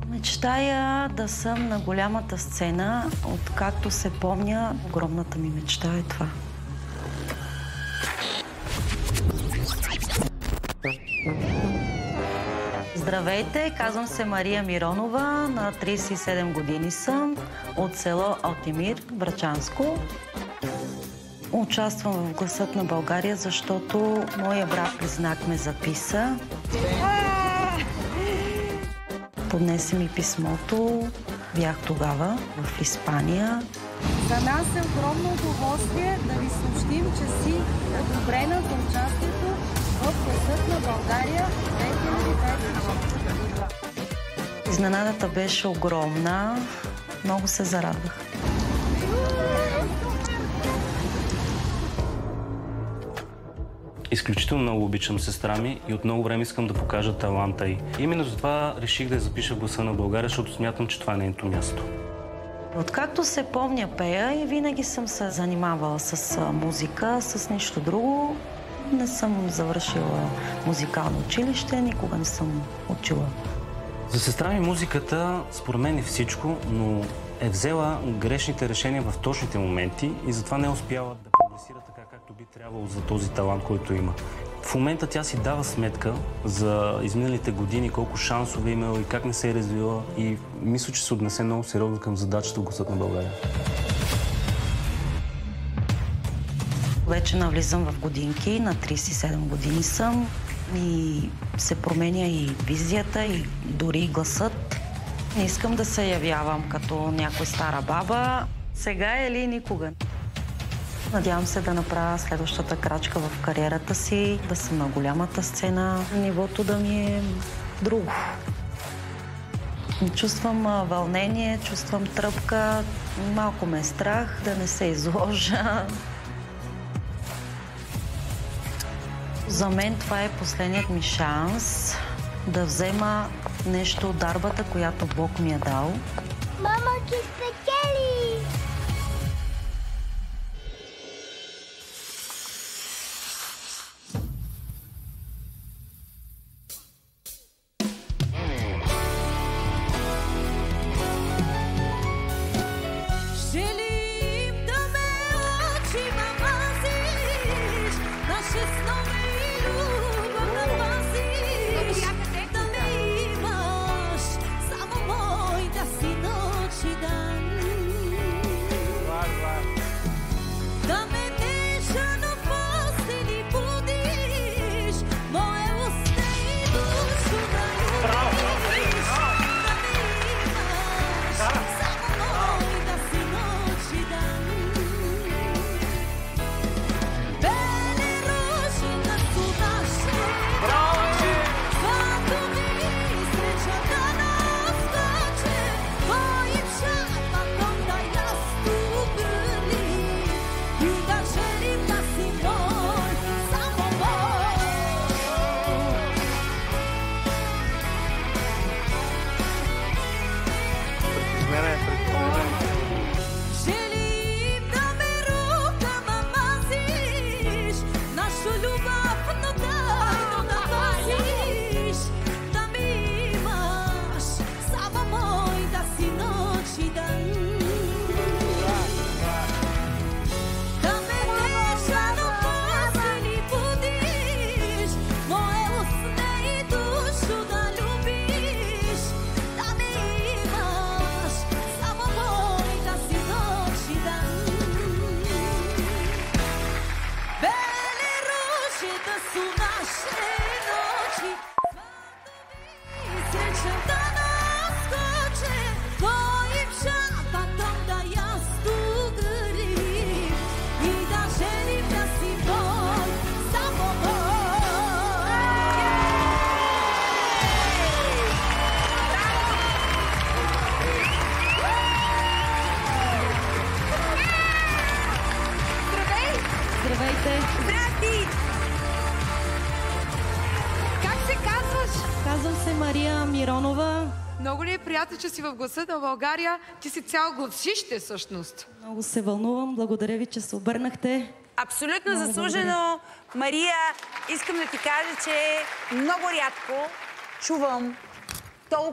Мечтая да съм на голямата сцена. Откакто се помня, огромната ми мечта е това. Здравейте, казвам се Мария Миронова, на 37 години съм, от село Алтимир, Врачанско. Участвам в Гласът на България, защото моя брат-близнак ме записа. Поднесе ми писмото. Бях тогава в Испания. За нас е огромно удоволствие да ви съобщим, че си одобрена за участието в Гласът на България 2020. Изненадата беше огромна. Много се зарадвах. Изключително много обичам сестра ми и от много време искам да покажа таланта й. Именно затова реших да я запиша в Гласа на България, защото смятам, че това е нейното място. Откакто се помня пея и винаги съм се занимавала с музика, с нищо друго. Не съм завършила музикално училище, никога не съм учила. За сестра ми музиката според мен е всичко, но е взела грешните решения в точните моменти и затова не е успяла да прогресира така, както би трябвало за този талант, който има. В момента тя си дава сметка за изминалите години, колко шансове е имала и как не се е развила и мисля, че се отнесе много сериозно към задачата в Гласът на България. Вече навлизам в годинки, на 37 години съм и се променя и визията, и дори гласът. Не искам да се явявам като някой стара баба. Сега е или никога. Надявам се да направя следващата крачка в кариерата си, да съм на голямата сцена, нивото да ми е друго. Чувствам вълнение, чувствам тръпка, малко ме е страх да не се изложа. За мен това е последният ми шанс да взема нещо от дарбата, която Бог ми е дал. Мама, ти спечели! Želim da me očima maziš, naše snove i ljubav napaziš, da me imaš, samo moj da si noć i dan. Da me nežano postelji budiš, moje usne i dušu da ljubiš, da me imaš, samo moj da si noć i dan. Bele rože da su naše noći, svatovi sreća da nas dođe, tvojim šapatom daj nas tu grli i da želim da si moj, samo moj. Želim da me rukama maziš, našu ljubavno tajno da paziš, da me imaš, samo moj da si noć i dan. Da me nežano postelji budiš, moje usne i dušu da ljubiš, da me imaš, samo moj da si noć i dan. Bele rože da su naše noći, svatovi sreća da nas koče, tvojim šapatom da jastuk grlim i da želim da si moj, samo moj. Здравейте! Здрасти! Как се казваш? Казвам се Мария Миронова. Много ли е приятно, че си в Гласа на България? Ти си цял гласище, всъщност. Много се вълнувам. Благодаря ви, че се обърнахте. Абсолютно Много заслужено. Мария, искам да ти кажа, че много рядко чувам